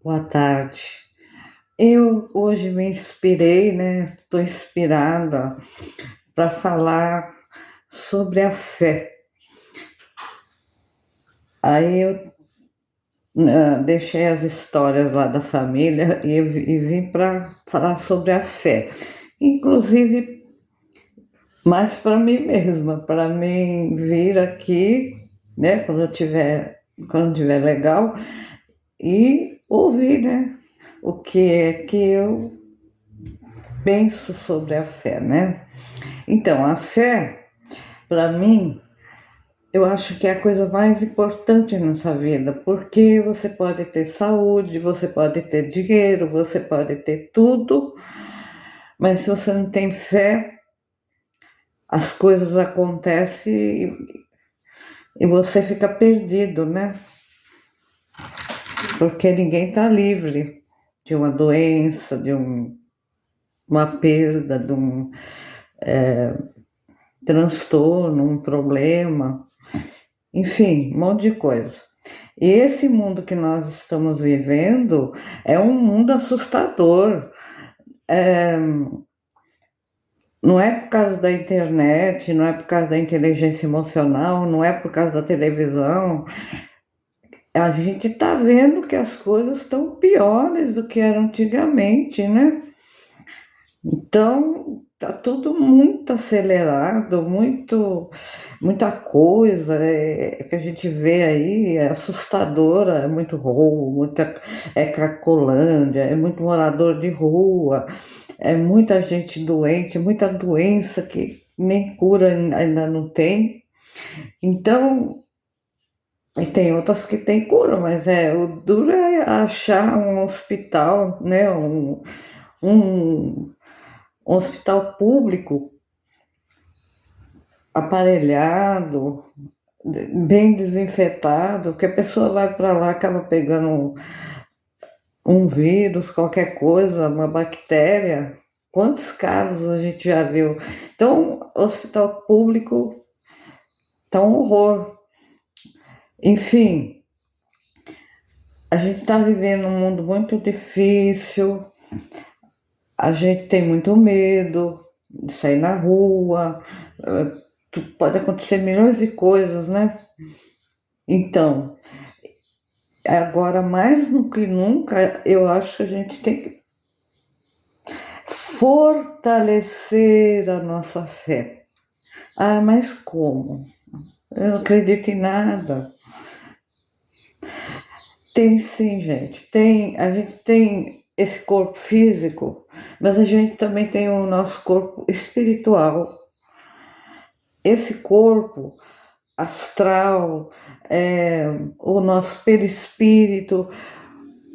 Boa tarde. Eu hoje me inspirei, né? Estou inspirada para falar sobre a fé. Aí eu deixei as histórias lá da família e vim para falar sobre a fé. Inclusive, mais para mim mesma, para mim vir aqui, né? Quando tiver legal e ouvir, né? O que é que eu penso sobre a fé, né? Então, a fé, para mim, eu acho que é a coisa mais importante nessa vida, porque você pode ter saúde, você pode ter dinheiro, você pode ter tudo, mas se você não tem fé, as coisas acontecem e você fica perdido, né? Porque ninguém está livre de uma doença, uma perda, de um transtorno, um problema, enfim, um monte de coisa. E esse mundo que nós estamos vivendo é um mundo assustador. Não é por causa da internet, não é por causa da inteligência emocional, não é por causa da televisão. A gente está vendo que as coisas estão piores do que eram antigamente, né? Então, tá tudo muito acelerado, muita coisa que a gente vê aí, é assustadora, é muito roubo, é cracolândia, é muito morador de rua, é muita gente doente, muita doença que nem cura ainda não tem. Então, e tem outras que têm cura, mas o duro é achar um hospital, né? Um um hospital público aparelhado, bem desinfetado, que a pessoa vai para lá, acaba pegando um vírus, qualquer coisa, uma bactéria. Quantos casos a gente já viu? Então, hospital público está um horror. Enfim, a gente está vivendo um mundo muito difícil, a gente tem muito medo de sair na rua, pode acontecer milhões de coisas, né? Então, agora mais do que nunca, eu acho que a gente tem que fortalecer a nossa fé. Ah, mas como? Eu não acredito em nada. Tem sim, gente. A gente tem esse corpo físico, mas a gente também tem o nosso corpo espiritual. Esse corpo astral, o nosso perispírito,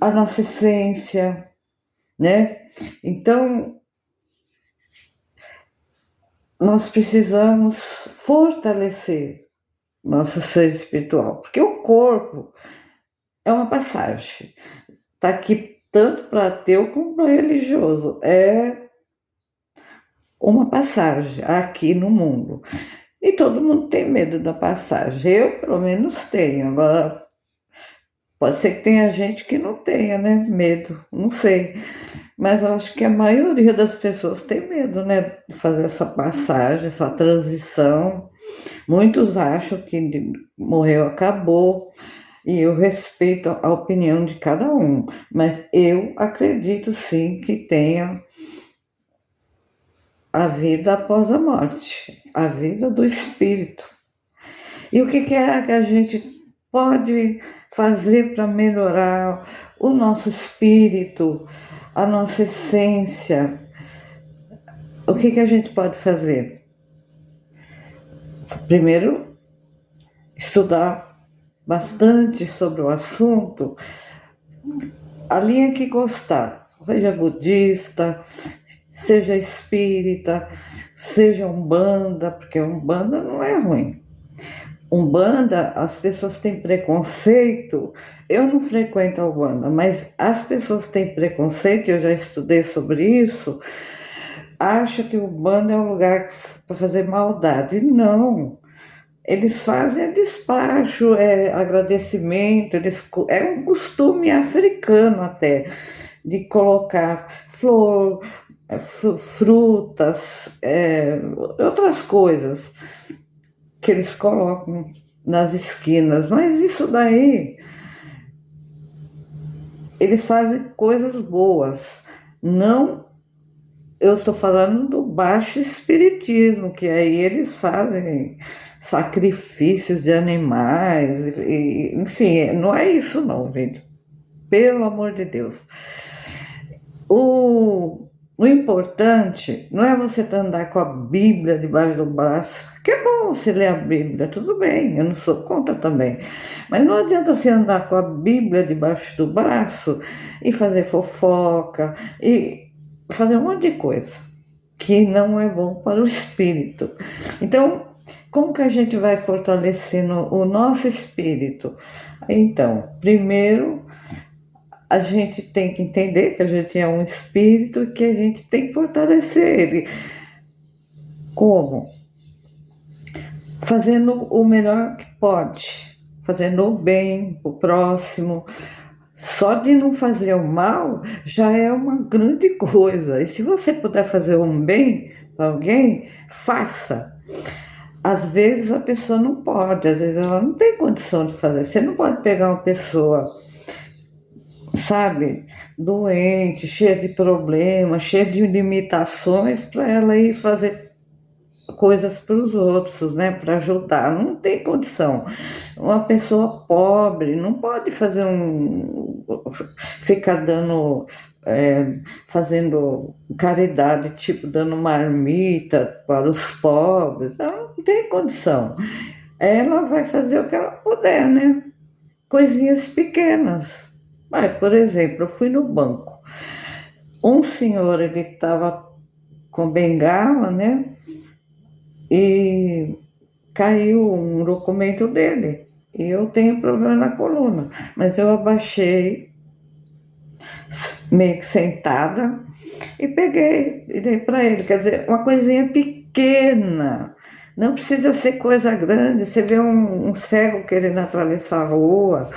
a nossa essência, né? Então, nós precisamos fortalecer nosso ser espiritual, porque o corpo é uma passagem, está aqui tanto para ateu como para religioso, é uma passagem aqui no mundo. E todo mundo tem medo da passagem. Eu, pelo menos, tenho. Agora, pode ser que tenha gente que não tenha, né? Medo, não sei. Mas eu acho que a maioria das pessoas tem medo, né? De fazer essa passagem, essa transição. Muitos acham que morreu, acabou. E eu respeito a opinião de cada um. Mas eu acredito, sim, que tenha a vida após a morte, a vida do espírito. E o que é que a gente pode fazer para melhorar o nosso espírito, a nossa essência? O que a gente pode fazer? Primeiro, estudar bastante sobre o assunto, a linha que gostar, seja budista, seja espírita, seja umbanda, porque umbanda não é ruim. Umbanda, as pessoas têm preconceito. Eu não frequento a Umbanda, mas as pessoas têm preconceito, eu já estudei sobre isso, acham que o Umbanda é um lugar para fazer maldade. Não, eles fazem despacho, agradecimento, é um costume africano até, de colocar flor, frutas, outras coisas que eles colocam nas esquinas, mas isso daí, eles fazem coisas boas, não. Eu estou falando do baixo espiritismo, que aí eles fazem sacrifícios de animais, enfim, não é isso não, gente. Pelo amor de Deus. O importante não é você andar com a Bíblia debaixo do braço, que é bom você ler a Bíblia, tudo bem, eu não sou contra também. Mas não adianta você andar com a Bíblia debaixo do braço e fazer fofoca e fazer um monte de coisa que não é bom para o espírito. Então, como que a gente vai fortalecendo o nosso espírito? Então, primeiro, a gente tem que entender que a gente é um espírito e que a gente tem que fortalecer ele. Como? Fazendo o melhor que pode, fazendo o bem para o próximo. Só de não fazer o mal já é uma grande coisa. E se você puder fazer um bem para alguém, faça. Às vezes a pessoa não pode, às vezes ela não tem condição de fazer. Você não pode pegar uma pessoa, sabe, doente, cheia de problemas, cheia de limitações, para ela ir fazer coisas para os outros, né, para ajudar. Não tem condição. Uma pessoa pobre não pode fazer ficar dando, fazendo caridade, tipo dando marmita para os pobres. Ela não tem condição. Ela vai fazer o que ela puder, né? Coisinhas pequenas. Mas, por exemplo, eu fui no banco. Um senhor, ele estava com bengala, né? E caiu um documento dele. E eu tenho problema na coluna. Mas eu abaixei, meio que sentada, e peguei e dei para ele. Quer dizer, uma coisinha pequena. Não precisa ser coisa grande. Você vê um cego querendo atravessar a rua,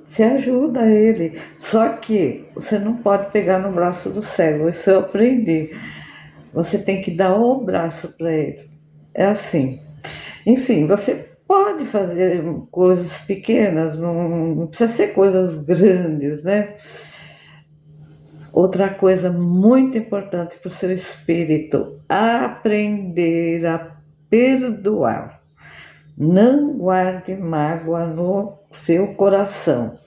você ajuda ele. Só que você não pode pegar no braço do cego. Isso eu aprendi. Você tem que dar o braço para ele. É assim. Enfim, você pode fazer coisas pequenas, não precisa ser coisas grandes, né? Outra coisa muito importante para o seu espírito: aprender a perdoar. Não guarde mágoa no seu coração.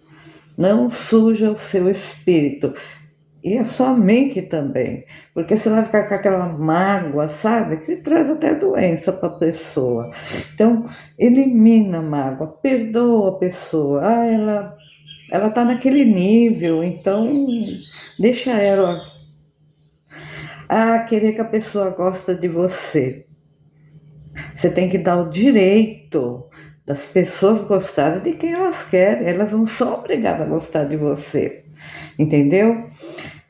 Não suja o seu espírito. E a sua mente também, porque você vai ficar com aquela mágoa, sabe? Que traz até doença para a pessoa. Então, elimina a mágoa, perdoa a pessoa. Ela está naquele nível, então deixa ela. Querer que a pessoa gosta de você. Você tem que dar o direito das pessoas gostarem de quem elas querem. Elas não são obrigadas a gostar de você, entendeu?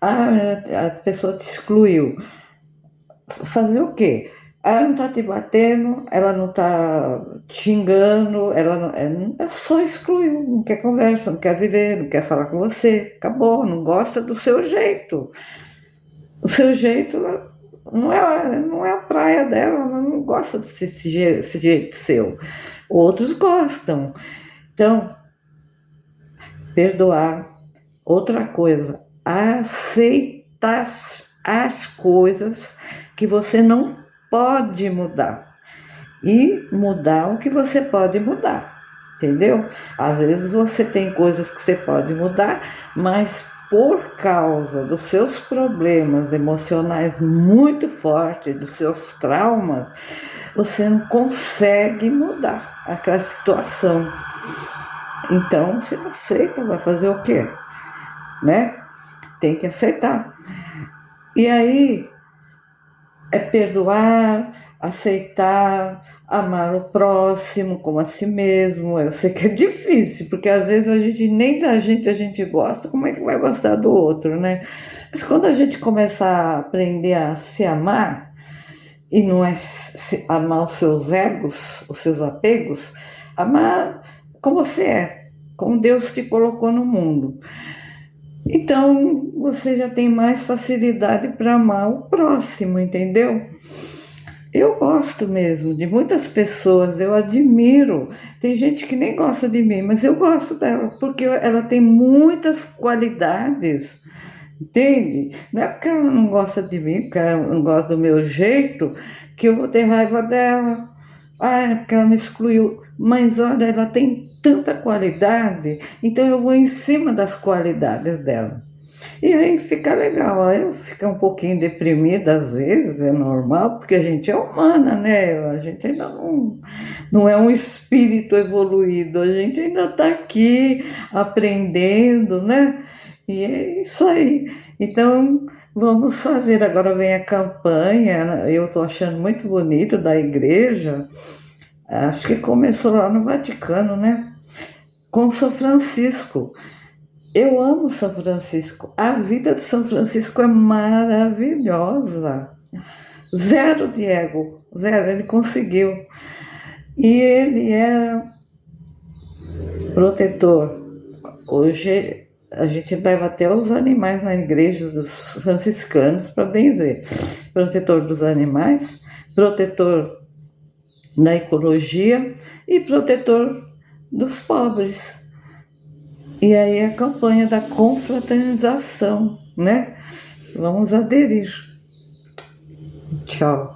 A pessoa te excluiu. Fazer o quê? Ela não está te batendo, ela não está te xingando, ela não, é só excluiu, não quer conversa, não quer viver, não quer falar com você. Acabou, não gosta do seu jeito. O seu jeito não é a praia dela, ela não gosta desse jeito seu. Outros gostam. Então, perdoar. Outra coisa, aceitar as coisas que você não pode mudar e mudar o que você pode mudar, entendeu? Às vezes você tem coisas que você pode mudar, mas por causa dos seus problemas emocionais muito fortes, dos seus traumas, você não consegue mudar aquela situação. Então, você não aceita, vai fazer o quê? Né? Tem que aceitar. E aí é perdoar, aceitar, amar o próximo como a si mesmo. Eu sei que é difícil, porque às vezes nem da gente a gente gosta, como é que vai gostar do outro, né? Mas quando a gente começa a aprender a se amar e não é amar os seus egos, os seus apegos, amar como você é, como Deus te colocou no mundo. Então, você já tem mais facilidade para amar o próximo, entendeu? Eu gosto mesmo de muitas pessoas, eu admiro. Tem gente que nem gosta de mim, mas eu gosto dela, porque ela tem muitas qualidades, entende? Não é porque ela não gosta de mim, porque ela não gosta do meu jeito, que eu vou ter raiva dela. Ah, é porque ela me excluiu. Mas olha, ela tem tanta qualidade, então eu vou em cima das qualidades dela. E aí fica legal, aí fica um pouquinho deprimida às vezes, é normal, porque a gente é humana, né? A gente ainda não é um espírito evoluído, a gente ainda está aqui aprendendo, né? E é isso aí. Então, vamos fazer. Agora vem a campanha, eu estou achando muito bonito da igreja, acho que começou lá no Vaticano, né? Com São Francisco. Eu amo São Francisco. A vida de São Francisco é maravilhosa. Zero de ego, zero, ele conseguiu. E ele era protetor. Hoje a gente leva até os animais na igreja dos franciscanos para benzer. Protetor dos animais, protetor da ecologia e protetor dos pobres. E aí a campanha da confraternização, né? Vamos aderir. Tchau.